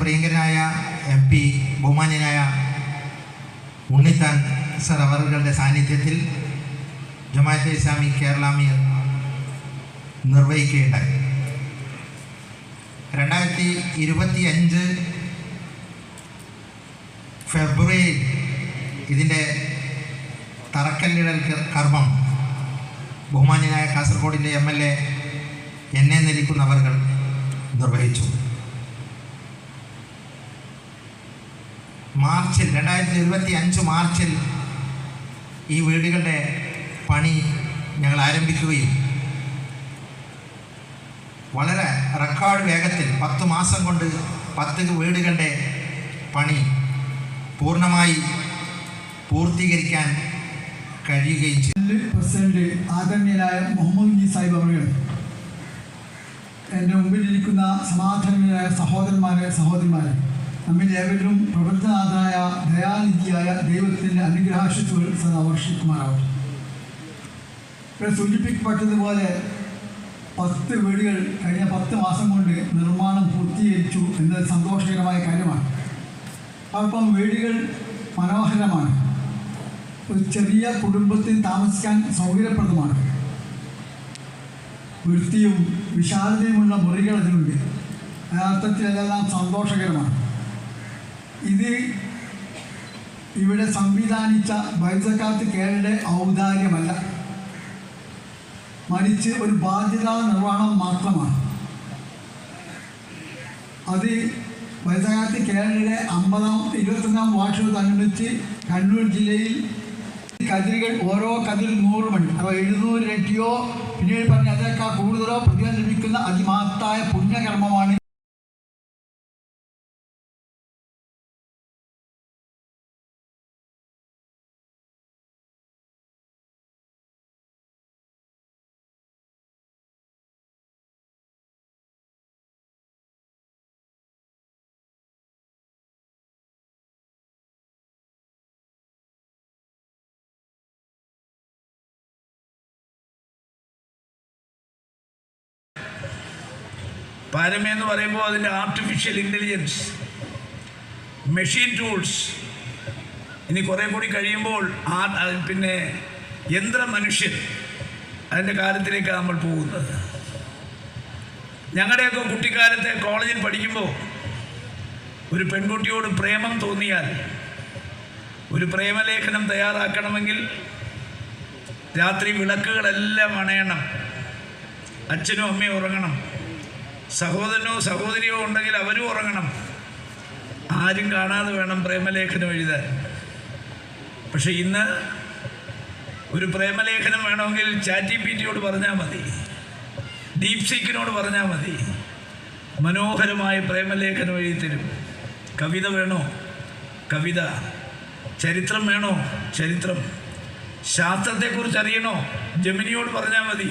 പ്രിയങ്കരനായ MP ബഹുമാന്യനായ Unnithan sir അവരുടെ സാന്നിധ്യത്തിൽ ജമാഅത്തെ ഇസ്ലാമി കേരളാമി നിർവഹിക്കുകയുണ്ടായി. 2025 ഫെബ്രുവരിയിൽ ഇതിൻ്റെ തറക്കല്ലിടൽ കർമ്മം ബഹുമാന്യനായ കാസർഗോഡിൻ്റെ MLA എന്നെ നിൽക്കുന്നവർ നിർവഹിച്ചു. 2025 മാർച്ചിൽ ഈ വീടുകളുടെ പണി ഞങ്ങൾ ആരംഭിക്കുകയും വളരെ റെക്കോർഡ് വേഗത്തിൽ 10 മാസം കൊണ്ട് 10 വീടുകളുടെ പണി പൂർണ്ണമായി പൂർത്തീകരിക്കാൻ കഴിയുകയും ചെയ്തു. പ്രസിഡന്റ് ആദരണീയനായ മുഹമ്മദ് സാഹിബ് അവർ, എൻ്റെ മുമ്പിലിരിക്കുന്ന സമാധാനീയരായ സഹോദരന്മാരെ, നമ്മിൽ ഏവരും പ്രപഞ്ചനാഥനായ ദയാനിധിയായ ദൈവത്തിൻ്റെ അനുഗ്രഹാശിസുകൾ സദാ വർഷിക്കുമാറാവട്ടെ. ഇവിടെ സൂചിപ്പിക്കപ്പെട്ടതുപോലെ 10 വീടുകൾ കഴിഞ്ഞ 10 മാസം കൊണ്ട് നിർമ്മാണം പൂർത്തീകരിച്ചു എന്നത് സന്തോഷകരമായ കാര്യമാണ്. അപ്പം വീടുകൾ മനോഹരമാണ്, ഒരു ചെറിയ കുടുംബത്തിന് താമസിക്കാൻ സൗകര്യപ്രദമാണ്, വൃത്തിയും വിശാലതയുമുള്ള മുറികൾ അതിലുണ്ട്. യഥാർത്ഥത്തിൽ അതെല്ലാം സന്തോഷകരമാണ്. ഇത് ഇവിടെ സംവിധാനിച്ച ബൈസക്കാത്ത് കേരളയുടെ ഔദാര്യമല്ല, മറിച്ച് ഒരു ബാധ്യതാ നിർവഹണം മാത്രമാണ്. അത് ബൈസക്കാത്ത് കേരളയുടെ 21ാം വാർഷികത്തോടനുബന്ധിച്ച് കണ്ണൂർ ജില്ലയിൽ കതിരുകൾ ഓരോ കതിർ 100 മണി, അപ്പോൾ 700 ഇരട്ടിയോ പിന്നീട് പറഞ്ഞ് അതിനേക്കാൾ കൂടുതലോ പ്രതിഫലം ലഭിക്കുന്ന അതിമഹത്തായ പുണ്യകർമ്മമാണ്. പാരമയെന്ന് പറയുമ്പോൾ അതിൻ്റെ ആർട്ടിഫിഷ്യൽ ഇൻ്റലിജൻസ്, മെഷീൻ ടൂൾസ്, ഇനി കുറേ കൂടി കഴിയുമ്പോൾ പിന്നെ യന്ത്ര മനുഷ്യൻ, അതിൻ്റെ കാലത്തിലേക്ക് നമ്മൾ പോകുന്നത്. ഞങ്ങളുടെയൊക്കെ കുട്ടിക്കാലത്തെ കോളേജിൽ പഠിക്കുമ്പോൾ ഒരു പെൺകുട്ടിയോട് പ്രേമം തോന്നിയാൽ ഒരു പ്രേമലേഖനം തയ്യാറാക്കണമെങ്കിൽ രാത്രി വിളക്കുകളെല്ലാം അണയണം, അച്ഛനും അമ്മയും ഉറങ്ങണം, സഹോദരനോ സഹോദരിയോ ഉണ്ടെങ്കിൽ അവരും ഉറങ്ങണം, ആരും കാണാതെ വേണം പ്രേമലേഖനം എഴുതാൻ. പക്ഷെ ഇന്ന് ഒരു പ്രേമലേഖനം വേണമെങ്കിൽ ChatGPT പറഞ്ഞാൽ മതി, ഡീപ്സീക്കിനോട് പറഞ്ഞാൽ മതി, മനോഹരമായ പ്രേമലേഖനം എഴുതിത്തരും. കവിത വേണോ കവിത, ചരിത്രം വേണോ ചരിത്രം, ശാസ്ത്രത്തെക്കുറിച്ച് അറിയണോ ജെമിനിയോട് പറഞ്ഞാൽ മതി,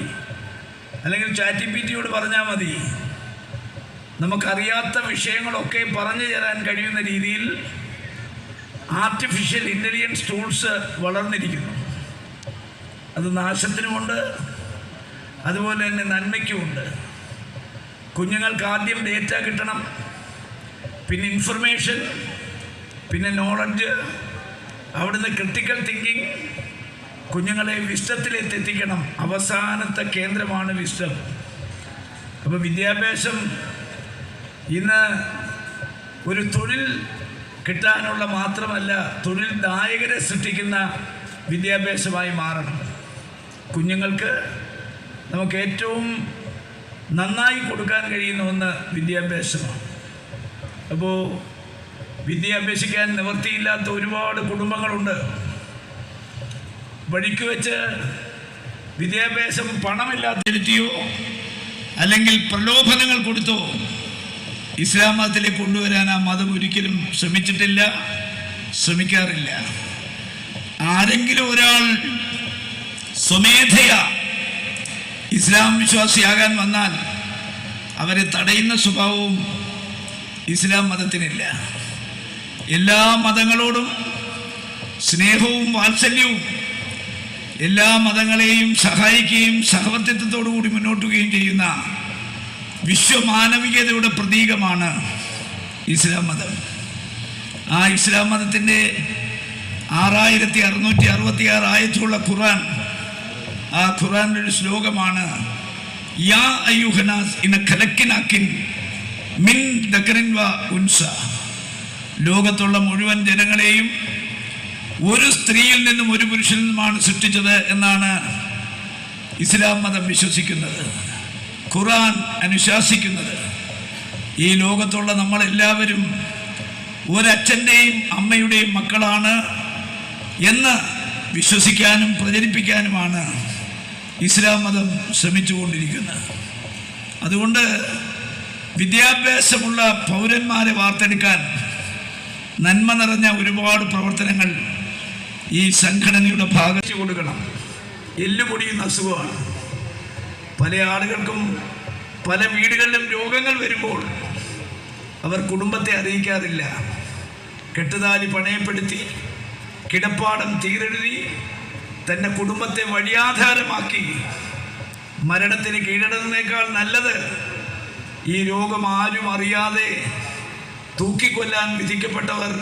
അല്ലെങ്കിൽ ChatGPT പറഞ്ഞാൽ മതി. നമുക്കറിയാത്ത വിഷയങ്ങളൊക്കെ പറഞ്ഞു തരാൻ കഴിയുന്ന രീതിയിൽ ആർട്ടിഫിഷ്യൽ ഇൻ്റലിജൻസ് ടൂൾസ് വളർന്നിരിക്കുന്നു. അത് നാശത്തിനുമുണ്ട്, അതുപോലെ തന്നെ നന്മയ്ക്കുമുണ്ട്. കുഞ്ഞുങ്ങൾക്ക് ആദ്യം ഡേറ്റ കിട്ടണം, പിന്നെ ഇൻഫർമേഷൻ, പിന്നെ നോളജ്, അവിടുന്ന് ക്രിട്ടിക്കൽ തിങ്കിങ്, കുഞ്ഞുങ്ങളെ വിസ്റ്റത്തിലെത്തിക്കണം. അവസാനത്തെ കേന്ദ്രമാണ് വിസ്റ്റം. അപ്പോൾ വിദ്യാഭ്യാസം ഇന്ന് ഒരു തൊഴിൽ കിട്ടാനുള്ള മാത്രമല്ല, തൊഴിൽ ദായകരെ സൃഷ്ടിക്കുന്ന വിദ്യാഭ്യാസമായി മാറണം. കുഞ്ഞുങ്ങൾക്ക് നമുക്ക് ഏറ്റവും നന്നായി കൊടുക്കാൻ കഴിയുന്ന ഒന്ന് വിദ്യാഭ്യാസമാണ്. അപ്പോൾ വിദ്യാഭ്യസിക്കാൻ നിവൃത്തിയില്ലാത്ത ഒരുപാട് കുടുംബങ്ങളുണ്ട്. വഴിക്ക് വെച്ച് വിദ്യാഭ്യാസം പണമില്ലാതിരുത്തിയോ അല്ലെങ്കിൽ പ്രലോഭനങ്ങൾ കൊടുത്തോ ഇസ്ലാം മതത്തിലേക്ക് കൊണ്ടുവരാൻ ആ മതം ഒരിക്കലും ശ്രമിച്ചിട്ടില്ല, ശ്രമിക്കാറില്ല. ആരെങ്കിലും ഒരാൾ സ്വമേധയാ ഇസ്ലാം വിശ്വാസിയാകാൻ വന്നാൽ അവരെ തടയുന്ന സ്വഭാവവും ഇസ്ലാം മതത്തിനില്ല. എല്ലാ മതങ്ങളോടും സ്നേഹവും വാത്സല്യവും, എല്ലാ മതങ്ങളെയും സഹായിക്കുകയും സഹവർത്തിത്വത്തോടു കൂടി മുന്നോട്ടുകയും ചെയ്യുന്ന വിശ്വമാനവികതയുടെ പ്രതീകമാണ് ഇസ്ലാം മതം. ആ ഇസ്ലാം മതത്തിൻ്റെ 6666 ആയത്തുള്ള ഖുർആൻ, ആ ഖുർആനിൻ്റെ ഒരു ശ്ലോകമാണ് യാ അയ്യുഹനാസ് ഇന്ന ഖലഖ്നാകിൻ മിൻ ദക്കറിൻ വ ഉൻസ. ലോകത്തുള്ള മുഴുവൻ ജനങ്ങളെയും ഒരു സ്ത്രീയിൽ നിന്നും ഒരു പുരുഷനിൽ നിന്നുമാണ് സൃഷ്ടിച്ചത് എന്നാണ് ഇസ്ലാം മതം വിശ്വസിക്കുന്നത്, ഖുർആൻ അനുശാസിക്കുന്നത്. ഈ ലോകത്തുള്ള നമ്മളെല്ലാവരും ഒരച്ഛൻ്റെയും അമ്മയുടെയും മക്കളാണ് എന്ന് വിശ്വസിക്കാനും പ്രചരിപ്പിക്കാനുമാണ് ഇസ്ലാം മതം ശ്രമിച്ചുകൊണ്ടിരിക്കുന്നത്. അതുകൊണ്ട് വിദ്യാഭ്യാസമുള്ള പൗരന്മാരെ വാർത്തെടുക്കാൻ നന്മ നിറഞ്ഞ ഒരുപാട് പ്രവർത്തനങ്ങൾ ഈ സംഘടനയുടെ ഭാഗത്ത് കൊടുക്കണം. എല്ലുപൊടിയുന്ന അസുഖമാണ്. പല ആളുകൾക്കും പല വീടുകളിലും രോഗങ്ങൾ വരുമ്പോൾ അവർ കുടുംബത്തെ അറിയിക്കാറില്ല. കെട്ടുതാലി പണയപ്പെടുത്തി കിടപ്പാടം തീരെഴുതി തൻ്റെ കുടുംബത്തെ വഴിയാധാരമാക്കി മരണത്തിന് കീഴടങ്ങുന്നതിനേക്കാൾ നല്ലത് ഈ രോഗം ആരും അറിയാതെ തൂക്കിക്കൊല്ലാൻ വിധിക്കപ്പെട്ടവർ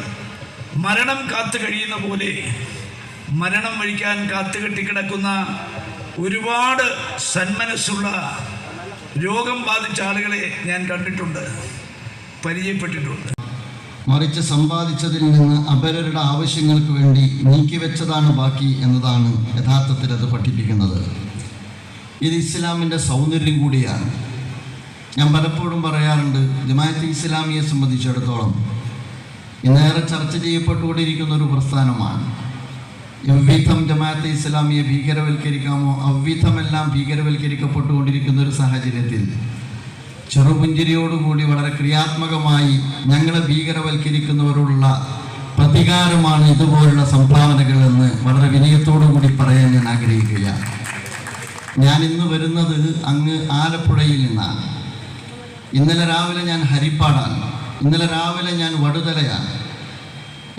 മരണം കാത്തു കഴിയുന്ന പോലെ മരണം വഴിക്കാൻ കാത്തുകെട്ടിക്കിടക്കുന്ന ഒരുപാട് സന്മനസ്സുള്ള രോഗം ബാധിച്ച ആളുകളെ ഞാൻ കണ്ടിട്ടുണ്ട്, പരിചയപ്പെട്ടിട്ടുണ്ട്. മറിച്ച് സമ്പാദിച്ചതിൽ നിന്ന് അപരരുടെ ആവശ്യങ്ങൾക്ക് വേണ്ടി നീക്കിവെച്ചതാണ് ബാക്കി എന്നതാണ് യഥാർത്ഥത്തിൽ അത് പഠിപ്പിക്കുന്നത്. ഇത് ഇസ്ലാമിൻ്റെ സൗന്ദര്യം കൂടിയാണ്. ഞാൻ പലപ്പോഴും പറയാറുണ്ട്, ജമാഅത്തെ ഇസ്ലാമിയെ സംബന്ധിച്ചിടത്തോളം ഇന്നേറെ ചർച്ച ചെയ്യപ്പെട്ടുകൊണ്ടിരിക്കുന്ന ഒരു പ്രസ്ഥാനമാണ്. എവ്വിധം ജമാഅത്തെ ഇസ്ലാമിയെ ഭീകരവൽക്കരിക്കാമോ അவ்விധമെല്ലാം ഭീകരവൽക്കരിക്കപ്പെട്ടുകൊണ്ടിരിക്കുന്ന ഒരു സാഹചര്യത്തിൽ ചെറുപുഞ്ചിരിയോടുകൂടി വളരെ ക്രിയാത്മകമായി ഞങ്ങളെ ഭീകരവൽക്കരിക്കുന്നവരുള്ള പ്രതികാരമാണ് ഇതുപോലുള്ള സംഭാവനകൾ എന്ന് വളരെ വിനയത്തോടു കൂടി പറയാൻ ഞാൻ ആഗ്രഹിക്കുകയാണ്. ഞാൻ ഇന്ന് വരുന്നത് അങ്ങ് ആലപ്പുഴയിൽ നിന്നാണ്. ഇന്നലെ രാവിലെ ഞാൻ ഹരിപ്പാടാണ്. ഇന്നലെ രാവിലെ ഞാൻ വടുതലയാണ്.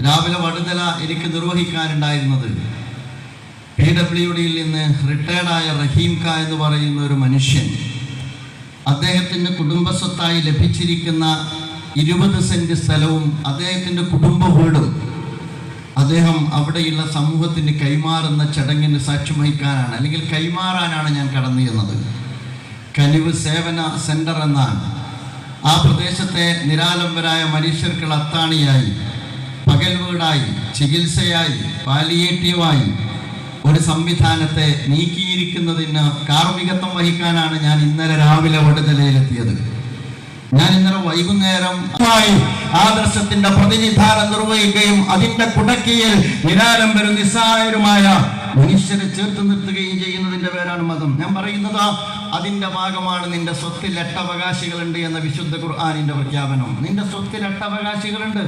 രാവിലെ വടുതല എനിക്ക് നിർവഹിക്കാനുണ്ടായിരുന്നത് PWDയിൽ നിന്ന് റിട്ടയർഡായ റഹീം ഖാ എന്ന് പറയുന്ന ഒരു മനുഷ്യൻ, അദ്ദേഹത്തിൻ്റെ കുടുംബസ്വത്തായി ലഭിച്ചിരിക്കുന്ന 20 സെൻറ്റ് സ്ഥലവും അദ്ദേഹത്തിൻ്റെ കുടുംബ വീടും അദ്ദേഹം അവിടെയുള്ള സമൂഹത്തിന് കൈമാറുന്ന ചടങ്ങിന് സാക്ഷ്യം വഹിക്കാനാണ്, അല്ലെങ്കിൽ കൈമാറാനാണ് ഞാൻ കടന്നു ചെന്നത്. കനിവ് സേവന സെൻ്റർ എന്നാണ്. ആ പ്രദേശത്തെ നിരാലംബരായ മനുഷ്യർക്കുള്ള അത്താണിയായി, പകൽ വീടായി, ചികിത്സയായി, പാലിയേറ്റീവായി ഒരു സംവിധാനത്തെ നീക്കിയിരിക്കുന്നതിന് കാർമ്മികത്വം വഹിക്കാനാണ് ഞാൻ ഇന്നലെ രാവിലെ വടുതലയിലെത്തിയത്. ഞാൻ ഇന്നലെ വൈകുന്നേരം ആദർശത്തിന്റെ പ്രതിനിധാനം നിർവഹിക്കുകയും അതിന്റെ കുടക്കീയിൽ നിരാലംബരും നിസ്സഹായരുമായ മനുഷ്യരെ ചേർത്ത് നിർത്തുകയും ചെയ്യുന്നതിന്റെ പേരാണ് മതം. ഞാൻ പറയുന്നത് അതിന്റെ ഭാഗമാണ് നിന്റെ സ്വത്തിൽ 8 അവകാശികളുണ്ട് എന്ന വിശുദ്ധ ഖുർആനിന്റെ പ്രഖ്യാപനം. നിന്റെ സ്വത്തിൽ 8 അവകാശികളുണ്ട്.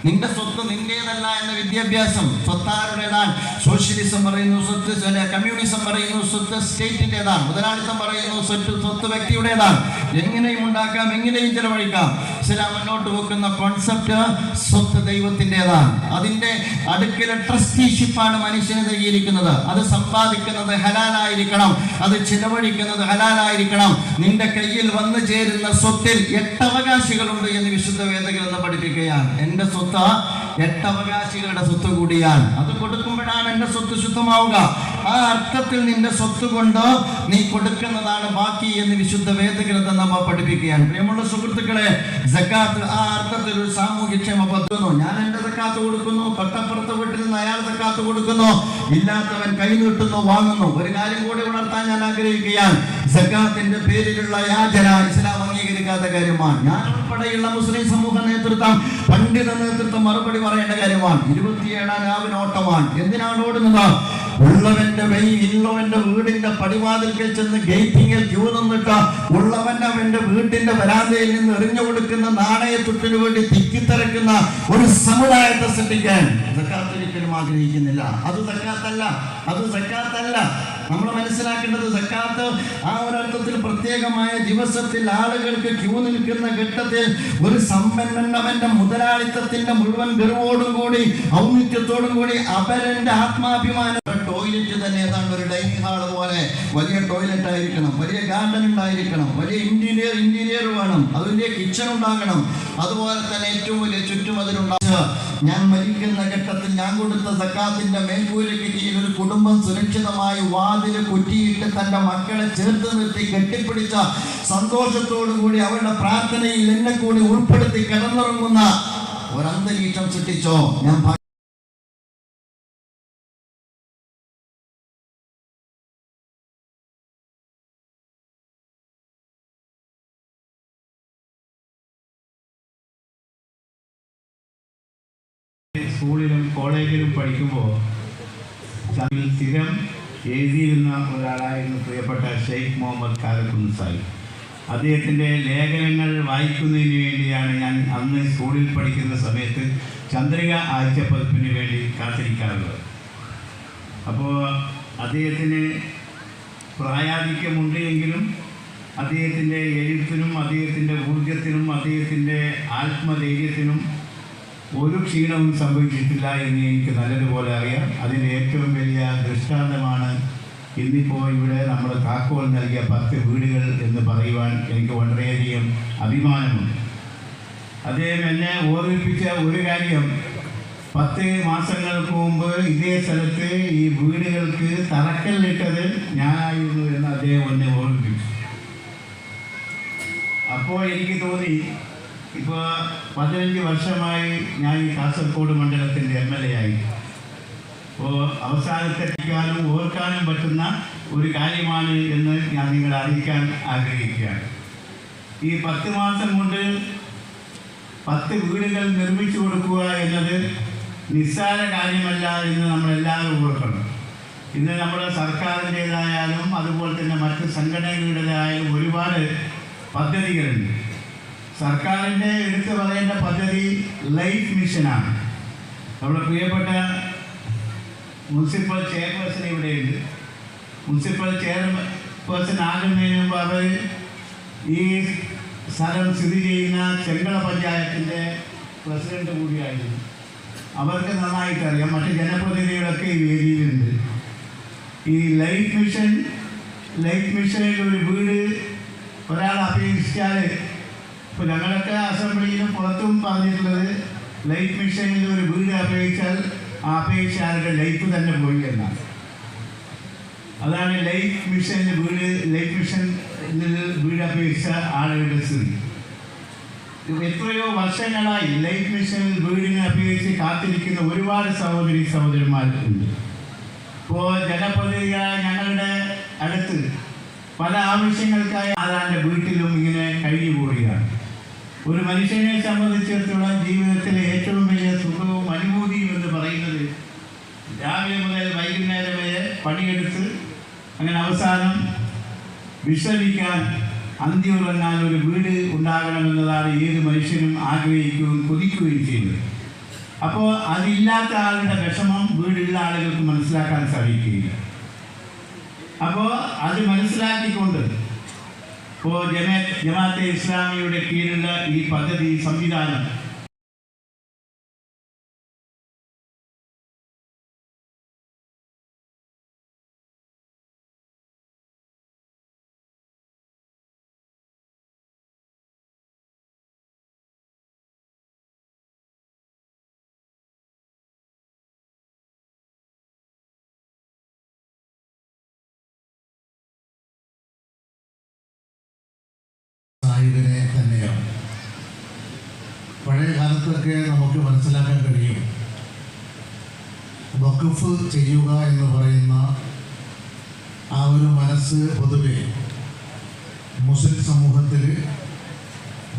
നിന്റെ സ്വത്ത് നിന്റേതല്ല എന്ന വിദ്യാഭ്യാസം സ്വത്താരുടേതാണ്. സോഷ്യലിസം പറയുന്നു സ്വത്ത്, കമ്മ്യൂണിസം പറയുന്നു സ്വത്ത് സ്റ്റേറ്റിൻ്റെതാണ്. മുതലാളിത്തം പറയുന്നു സ്വത്ത് വ്യക്തിയുടേതാണ്. എങ്ങനെയും ഉണ്ടാക്കാം, എങ്ങനെയും ചെലവഴിക്കാം. ഇസ്ലാം മുന്നോട്ട് വെക്കുന്ന കോൺസെപ്റ്റ് സ്വത്ത് ദൈവത്തിൻ്റെതാണ്. അതിൻ്റെ അടുക്കലെ ട്രസ്റ്റിഷിപ്പാണ് മനുഷ്യന് നൽകിയിരിക്കുന്നത്. അത് സമ്പാദിക്കുന്നത് ഹലാലായിരിക്കണം, അത് ചിലവഴിക്കുന്നത് ഹലാലായിരിക്കണം. നിന്റെ കയ്യിൽ വന്നു ചേരുന്ന സ്വത്തിൽ 8 അവകാശികളുണ്ട് എന്ന് വിശുദ്ധ വേദഗ്രന്ഥം പഠിപ്പിക്കുകയാണ്. എൻ്റെ സ്വത്ത് 8 അവകാശികളുടെ സ്വത്ത് കൂടിയാണ്. അത് കൊടുക്കുമ്പോഴാണ് എൻ്റെ സ്വത്ത് ശുദ്ധമാവുക. ആ അർത്ഥത്തിൽ നിന്റെ സ്വത്ത് കൊണ്ട് നീ കൊടുക്കുന്നതാണ് ബാക്കി എന്ന് വിശുദ്ധ വേദഗ്രന്ഥം നമ്മ പഠിപ്പിക്കുകയാണ്. പ്രിയമുള്ള സുഹൃത്തുക്കളെ, സക്കാത്ത് ആ അർത്ഥത്തിൽ ഒരു സാമൂഹ്യക്ഷേമ പദ്ധതി. ഞാൻ എൻ്റെ സക്കാത്ത് കൊടുക്കുന്നു, തൊട്ടപ്പുറത്ത് വീട്ടിൽ നിന്ന് അയാൾ സക്കാത്ത് കൊടുക്കുന്നു, ഇല്ലാത്തവൻ കൈ നീട്ടുന്നു, വാങ്ങുന്നു. ഒരു കാര്യം കൂടി ഉണർത്താൻ ഞാൻ ആഗ്രഹിക്കുകയാണ്. സക്കാത്തിന്റെ പേരിലുള്ള യാചന ഇസ്ലാം അംഗീകരിക്കാത്ത കാര്യമാണ്. ഞാൻ ഉൾപ്പെടെയുള്ള മുസ്ലിം സമൂഹ നേതൃത്വം, പണ്ഡിത നേതൃത്വം മറുപടി പറയേണ്ട കാര്യമാണ്. 27-ാം രാവിലെ ഓട്ടമാണ്. എന്തിനാണ് ഓടുന്നത്? ഉള്ളവന്റെ ഇല്ലവന്റെ വീടിന്റെ പടിവാതിൽക്കൽ ചെന്ന് ഗേറ്റിങ്ങിൽ ക്യൂ നിന്നിട്ട് ഉള്ളവന്റെ അവന്റെ വീട്ടിന്റെ വരാന്തയിൽ നിന്ന് എറിഞ്ഞു കൊടുക്കുന്ന നാണയത്തുട്ടിനു വേണ്ടി തിക്കിത്തിറക്കുന്ന ഒരു സമുദായത്തെ സൃഷ്ടിക്കാൻ സക്കാത്ത് ഒരിക്കലും ആഗ്രഹിക്കുന്നില്ല. അത് സക്കാത്തല്ല, അത് സക്കാത്തല്ല. നമ്മൾ മനസ്സിലാക്കേണ്ടത് സക്കാത്ത് ആ ഒരർത്ഥത്തിൽ പ്രത്യേകമായ ദിവസത്തിൽ ആളുകൾക്ക് ക്യൂ നിൽക്കുന്ന ഘട്ടത്തിൽ ഒരു സമ്പന്നൻ അവന്റെ മുതലാളിത്തത്തിന്റെ മുഴുവൻ ഗർവോടും കൂടി ഔന്നിത്യത്തോടും കൂടി അവരന്റെ ആത്മാഭിമാനം ടോയ്ലറ്റ് തന്നെ ഏതാണ്ട് ഒരു ഡൈനിങ് ഹാൾ പോലെ വലിയ ടോയ്ലറ്റ് ആയിരിക്കണം, വലിയ ഗാർഡൻ ഉണ്ടായിരിക്കണം, വലിയ ഇന്റീരിയർ വേണം, അത് വലിയ കിച്ചൺ ഉണ്ടാകണം, അതുപോലെ തന്നെ ഏറ്റവും വലിയ ചുറ്റുമതിലുണ്ടാകുക. ഞാൻ മരിക്കുന്ന ഘട്ടത്തിൽ ഞാൻ കൊടുത്ത സക്കാത്തിന്റെ മേൽക്കൂരയ്ക്ക് കീഴിൽ ഒരു കുടുംബം സുരക്ഷിതമായി വാതിൽ കുറ്റിയിട്ട് തന്റെ മക്കളെ ചേർത്ത് നിർത്തി കെട്ടിപ്പിടിച്ച സന്തോഷത്തോടു കൂടി അവരുടെ പ്രാർത്ഥനയിൽ എന്നെ കൂടി ഉൾപ്പെടുത്തി കിടന്നുറങ്ങുന്ന ഒരന്തരീക്ഷം സൃഷ്ടിച്ചോ. ഞാൻ സ്കൂളിലും കോളേജിലും പഠിക്കുമ്പോൾ സ്ഥിരം എഴുതിയിരുന്ന ഒരാളായിരുന്നു പ്രിയപ്പെട്ട ഷെയ്ഖ് മുഹമ്മദ് ഖാലിദ് സാഹിബ്. അദ്ദേഹത്തിൻ്റെ ലേഖനങ്ങൾ വായിക്കുന്നതിന് വേണ്ടിയാണ് ഞാൻ അന്ന് സ്കൂളിൽ പഠിക്കുന്ന സമയത്ത് ചന്ദ്രിക ആഴ്ചപ്പതിപ്പിന് വേണ്ടി കാത്തിരിക്കാറുള്ളത്. അപ്പോൾ അദ്ദേഹത്തിന് പ്രായാധിക്യമുണ്ട് എങ്കിലും അദ്ദേഹത്തിൻ്റെ എഴുത്തിനും അദ്ദേഹത്തിൻ്റെ ഊർജത്തിനും അദ്ദേഹത്തിൻ്റെ ആത്മധൈര്യത്തിനും ഒരു ക്ഷീണവും സംഭവിച്ചിട്ടില്ല എന്ന് എനിക്ക് നല്ലതുപോലെ അറിയാം. അതിൻ്റെ ഏറ്റവും വലിയ ദൃഷ്ടാന്തമാണ് ഇന്നിപ്പോൾ ഇവിടെ നമ്മൾ താക്കോൽ നൽകിയ 10 വീടുകൾ എന്ന് പറയുവാൻ എനിക്ക് വളരെയധികം അഭിമാനമുണ്ട്. അദ്ദേഹം എന്നെ ഓർമ്മിപ്പിച്ച ഒരു കാര്യം, 10 മാസങ്ങൾക്ക് മുമ്പ് ഇതേ സ്ഥലത്ത് ഈ വീടുകൾക്ക് തറക്കല്ലിട്ടത് ഞാനായിരുന്നു എന്ന് അദ്ദേഹം എന്നെ ഓർമ്മിപ്പിച്ചു. അപ്പോൾ എനിക്ക് തോന്നി, ഇപ്പോൾ 15 വർഷമായി ഞാൻ ഈ കാസർഗോഡ് മണ്ഡലത്തിൻ്റെ MLA ആയി. അപ്പോൾ അവസാനത്തെക്കാനും ഓർക്കാനും പറ്റുന്ന ഒരു കാര്യമാണ് എന്ന് ഞാൻ നിങ്ങളെ അറിയിക്കാൻ ആഗ്രഹിക്കുകയാണ്. ഈ 10 മാസം കൊണ്ട് 10 വീടുകൾ നിർമ്മിച്ചു കൊടുക്കുക എന്നത് നിസ്സാര കാര്യമല്ല എന്ന് നമ്മളെല്ലാവരും ഓർക്കണം. ഇന്ന് നമ്മുടെ സർക്കാരിൻ്റേതായാലും അതുപോലെ തന്നെ മറ്റ് സംഘടനകളുടേതായാലും ഒരുപാട് പദ്ധതികളുണ്ട്. സർക്കാരിൻ്റെ എടുത്തു പറയേണ്ട പദ്ധതി ലൈഫ് മിഷനാണ്. നമ്മുടെ പ്രിയപ്പെട്ട മുനിസിപ്പൽ ചെയർപേഴ്സൺ ഇവിടെയുണ്ട്. മുനിസിപ്പൽ ചെയർപേഴ്സൺ ആകുന്നതിന് മുമ്പ് അവർ ഈ സ്ഥലം സ്ഥിതി ചെയ്യുന്ന ചെങ്കള പഞ്ചായത്തിൻ്റെ പ്രസിഡന്റ് കൂടിയായിരുന്നു. അവർക്ക് നന്നായിട്ടറിയാം, മറ്റ് ജനപ്രതിനിധികളൊക്കെ ഈ വേദിയിലുണ്ട്. ഈ ലൈഫ് മിഷനിൽ ഒരു വീട് ഒരാൾ അപേക്ഷിച്ചാൽ, ഇപ്പോൾ ഞങ്ങളൊക്കെ അസംബ്ലിയിലും പുറത്തും പറഞ്ഞിട്ടുള്ളത്, ലൈഫ് മിഷനിൽ ഒരു വീട് അപേക്ഷിച്ചാൽ ആ അപേക്ഷയാളുടെ ലൈഫ് തന്നെ പോയി എന്നാണ്. അതാണ് ലൈഫ് മിഷനിൽ വീട് അപേക്ഷിച്ച ആളുകളുടെ സ്ഥിതി. എത്രയോ വർഷങ്ങളായി ലൈഫ് മിഷനിൽ വീടിനെ അപേക്ഷിച്ച് കാത്തിരിക്കുന്ന ഒരുപാട് സഹോദരന്മാരുണ്ട്. ഇപ്പോൾ ജനപ്രതിനിധികളായ ഞങ്ങളുടെ അടുത്ത് പല ആവശ്യങ്ങൾക്കായി ആരാൻ്റെ വീട്ടിലും ഇങ്ങനെ കഴിഞ്ഞുകൂടുകയാണ്. ഒരു മനുഷ്യനെ സംബന്ധിച്ചിടത്തോളം ജീവിതത്തിലെ ഏറ്റവും വലിയ സുഖവും അനുഭൂതിയും എന്ന് പറയുന്നത് രാവിലെ മുതൽ വൈകുന്നേരം വരെ പണിയെടുത്ത് അങ്ങനെ അവസാനം വിശ്രമിക്കാൻ, അന്തിയുറങ്ങാൻ ഒരു വീട് ഉണ്ടാകണമെന്നതാണ് ഏത് മനുഷ്യനും ആഗ്രഹിക്കുകയും കൊതിക്കുകയും ചെയ്യുന്നത്. അപ്പോൾ അതില്ലാത്ത ആളുടെ വിഷമം വീടുള്ള ആളുകൾക്ക് മനസ്സിലാക്കാൻ സാധിക്കുകയില്ല. അപ്പോൾ അത് മനസ്സിലാക്കിക്കൊണ്ട് ഇപ്പോൾ ജമാഅത്തെ ഇസ്ലാമിയുടെ കീഴിലുള്ള ഈ പദ്ധതി സംവിധാനം സാഹിബിനെ തന്നെയാണ്. പഴയ കാലത്തൊക്കെ നമുക്ക് മനസ്സിലാക്കാൻ കഴിയും, വഖഫ് ചെയ്യുക എന്ന് പറയുന്ന ആ ഒരു മനസ്സ് പൊതുവെ മുസ്ലിം സമൂഹത്തിൽ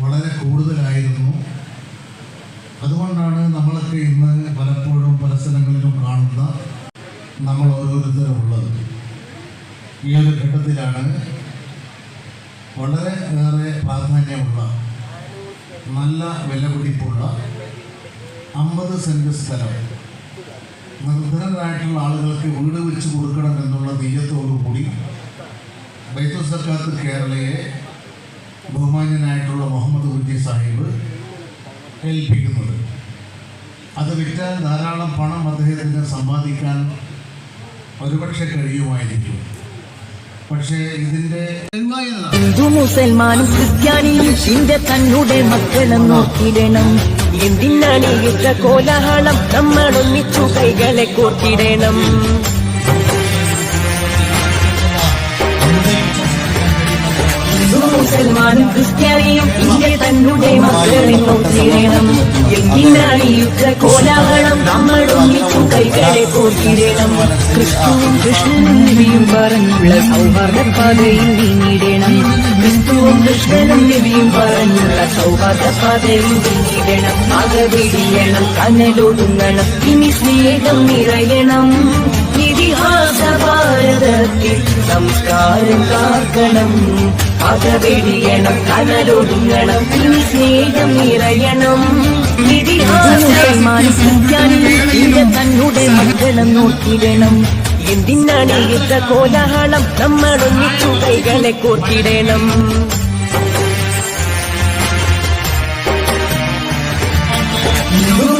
വളരെ കൂടുതലായിരുന്നു. അതുകൊണ്ടാണ് നമ്മളൊക്കെ ഇന്ന് പലപ്പോഴും പല സ്ഥലങ്ങളിലും കാണുന്ന നമ്മൾ ഓരോരുത്തരും ഉള്ളത്. ഈ ഒരു ഘട്ടത്തിലാണ് വളരെ ഏറെ പ്രാധാന്യമുള്ള, നല്ല വിലപിടിപ്പുള്ള 50 സെൻറ്റ് സ്ഥലം നിർധനരായിട്ടുള്ള ആളുകൾക്ക് വീട് വെച്ച് കൊടുക്കണം എന്നുള്ള നെയ്യത്തോടുകൂടി ബൈത്തുൽ സക്കാത്ത് കേരളയെ ബഹുമാന്യനായിട്ടുള്ള മുഹമ്മദ് കുറ്റി സാഹിബ് ഏൽപ്പിക്കുന്നത്. അത് വിറ്റാൽ ധാരാളം പണം അദ്ദേഹത്തിന് സമ്പാദിക്കാൻ ഒരുപക്ഷെ കഴിയുമായിരിക്കും. പക്ഷേ ഇതിൻ്റെ ഹിന്ദു മുസൽമാനും ക്രിസ്ത്യാനിയും ചിന്ത തന്നുടെ മക്കളെ നോക്കിടണം. എന്തിനാണ് യുദ്ധ കോലാഹലം? നമ്മളൊന്നിച്ചു കൈകളെ കോർത്തിടണം. മുസൽമാനും ക്രിസ്ത്യാനിയും ഇന്ത്യ തന്നുടെ മക്കളെ നോക്കിടണം. എന്തിനാണ് യുദ്ധ കോലാഹലം? നമ്മളൊന്നിച്ചു കൈകളെ കോർത്തിടണം. ക്രിസ്തുവും കൃഷ്ണനും നബിയും പറഞ്ഞുള്ള സൗഹാർദ്ദ പാതയിൽ നീങ്ങിടണം. ക്രിസ്തുവും കൃഷ്ണനും നബിയും പറഞ്ഞുള്ള സൗഹാർദ്ദ പാതയിൽ നീങ്ങിടണം. അകവെടിയണം, കനലൊടുങ്ങണം, ഇനി സ്നേഹം നിറയണം. ഇതിഹാസ ഭാരതത്തിൽ സംസ്കാരം കാക്കണം. അകവെടിയണം, കനലൊടുങ്ങണം, ഇനി സ്നേഹം നിറയണം. ഇതിഹാസമാനും ക്രിസ്ത്യാനിയും തന്നുടെ മക്കളെ നോക്കിടണം. എന്തിനാണ് യുദ്ധ കോലാഹലം? നമ്മളൊന്നിച്ചു കൈകളെ കോർത്തിടണം.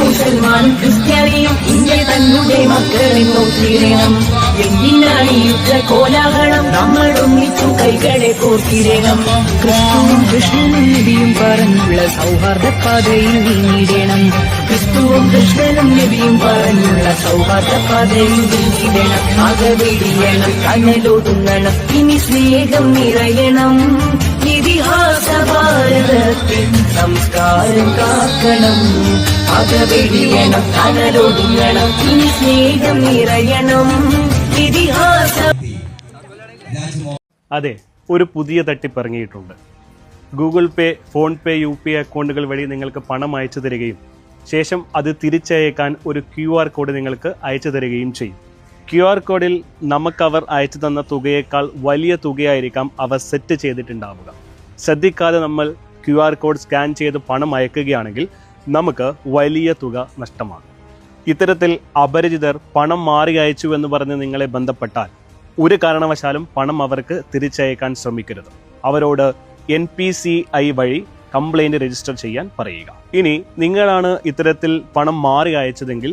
മുസൽമാനും ക്രിസ്ത്യാനിയും ഇന്ത്യ തന്നുടെ മക്കളെ നോക്കിടണം. എന്തിനാണ് യുദ്ധ കോലാഹലം? നമ്മളൊന്നിച്ചു കൈകളെ കോർത്തിടണം. ക്രിസ്തുവും കൃഷ്ണനും നബിയും പറഞ്ഞുള്ള സൗഹാർദ്ദ പാതയിൽ നീങ്ങിടണം. ക്രിസ്തുവും കൃഷ്ണനും നബിയും പറഞ്ഞുള്ള സൗഹാർദ്ദ പാതയിൽ നീങ്ങിടണം. അകവെടിയണം, കനലൊടുങ്ങണം, ഇനി സ്നേഹം നിറയണം. ഇതിഹാസ ഭാരതത്തിൽ സംസ്കാരം കാക്കണം. അകവെടിയണം, കനലൊടുങ്ങണം, ഇനി സ്നേഹം നിറയണം. ഇതിഹാസ അതെ, ഒരു പുതിയ തട്ടിപ്പ് ഇറങ്ങിയിട്ടുണ്ട്. ഗൂഗിൾ പേ, ഫോൺ പേ, UPI അക്കൗണ്ടുകൾ വഴി നിങ്ങൾക്ക് പണം അയച്ചു തരികയും ശേഷം അത് തിരിച്ചയക്കാൻ ഒരു QR കോഡ് നിങ്ങൾക്ക് അയച്ചു തരികയും ചെയ്യും. QR കോഡിൽ നമുക്കവർ അയച്ചു തന്ന തുകയേക്കാൾ വലിയ തുകയായിരിക്കാം അവർ സെറ്റ് ചെയ്തിട്ടുണ്ടാവുക. ശ്രദ്ധിക്കാതെ നമ്മൾ QR കോഡ് സ്കാൻ ചെയ്ത് പണം അയക്കുകയാണെങ്കിൽ നമുക്ക് വലിയ തുക നഷ്ടമാകും. ഇത്തരത്തിൽ അപരിചിതർ പണം മാറി അയച്ചു എന്ന് പറഞ്ഞ് നിങ്ങളെ ബന്ധപ്പെട്ടാൽ ഒരു കാരണവശാലും പണം അവർക്ക് തിരിച്ചയക്കാൻ ശ്രമിക്കരുത്. അവരോട് NPCI വഴി കംപ്ലൈൻറ്റ് രജിസ്റ്റർ ചെയ്യാൻ പറയുക. ഇനി നിങ്ങളാണ് ഇത്തരത്തിൽ പണം മാറി അയച്ചതെങ്കിൽ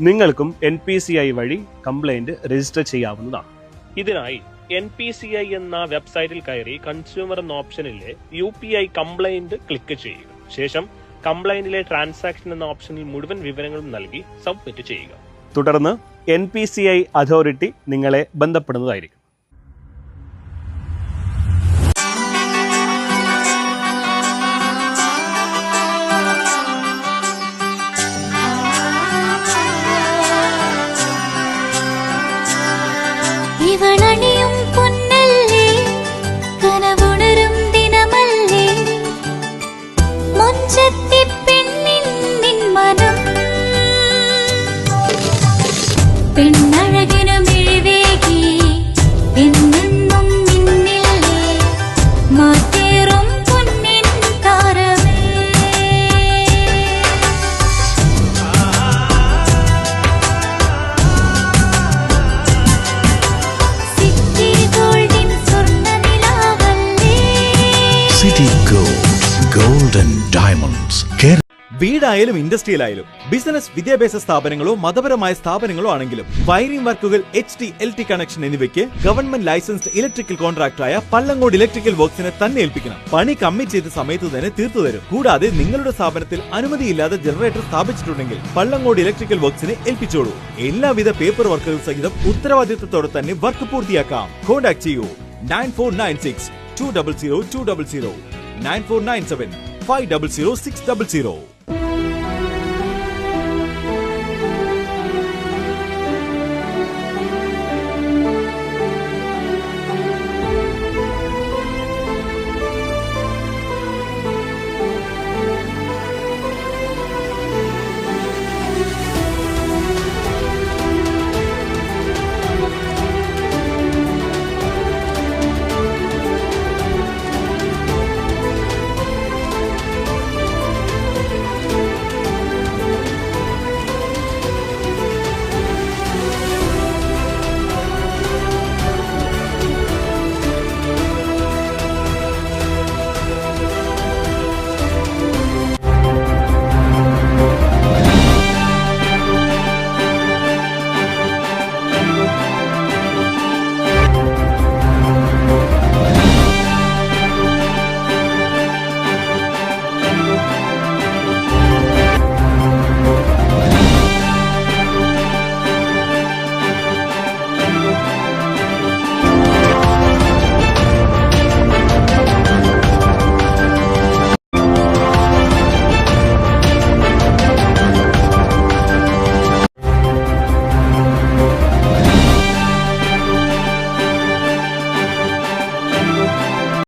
നിങ്ങൾക്കും NPCI വഴി കംപ്ലൈൻറ്റ് രജിസ്റ്റർ ചെയ്യാവുന്നതാണ്. ഇതിനായി NPCI എന്ന വെബ്സൈറ്റിൽ കയറി കൺസ്യൂമർ എന്ന ഓപ്ഷനിലെ UPI കംപ്ലൈൻറ്റ് ക്ലിക്ക് ചെയ്യുക. ശേഷം കംപ്ലൈന്റിലെ ട്രാൻസാക്ഷൻ എന്ന ഓപ്ഷനിൽ മുഴുവൻ വിവരങ്ങളും നൽകി സബ്മിറ്റ് ചെയ്യുക. തുടർന്ന് NPCI അതോറിറ്റി നിങ്ങളെ ബന്ധപ്പെടുന്നതായിരിക്കും. ഇവളണിയും പൊന്നല്ലേ, കനവുണരും ദിനമല്ലേ, മുഞ്ചത്തി പെണ്ണിൻ മനം പെണ്ണഴകിനു മിഴിവേകി എന്നെന്നും നിന്നില്ലേ, മാറ്റേറും പൊന്നിൻ താരമേ. സിറ്റി ഗോൾഡിൻ സ്വർണ്ണനിലാവല്ലേ, സിറ്റി ഗോൾഡൻ ഡയമണ്ട്സ്. വീടായാലും ഇൻഡസ്ട്രിയിലായാലും ബിസിനസ്, വിദ്യാഭ്യാസ സ്ഥാപനങ്ങളോ മതപരമായ സ്ഥാപനങ്ങളോ ആണെങ്കിലും വയറിംഗ് വർക്കുകൾ, HT, LT കണക്ഷൻ എന്നിവയ്ക്ക് ഗവൺമെന്റ് ലൈസൻസ്ഡ് ഇലക്ട്രിക്കൽ കോൺട്രാക്ടറായ പള്ളങ്കോട് ഇലക്ട്രിക്കൽ വർക്സിനെ തന്നെ ഏൽപ്പിക്കണം. പണി കമ്മിറ്റ് ചെയ്ത സമയത്ത് തന്നെ തീർത്തു തരും. കൂടാതെ നിങ്ങളുടെ സ്ഥാപനത്തിൽ അനുമതിയില്ലാതെ ജനറേറ്റർ സ്ഥാപിച്ചിട്ടുണ്ടെങ്കിൽ പള്ളങ്കോട് ഇലക്ട്രിക്കൽ വർക്സിനെ ഏൽപ്പിച്ചോളൂ. എല്ലാവിധ പേപ്പർ വർക്കുകൾ സഹിതം ഉത്തരവാദിത്തത്തോടെ തന്നെ വർക്ക് പൂർത്തിയാക്കാം. കോൺടാക്ട് ചെയ്യൂ 9496 200 200 9497 500 600.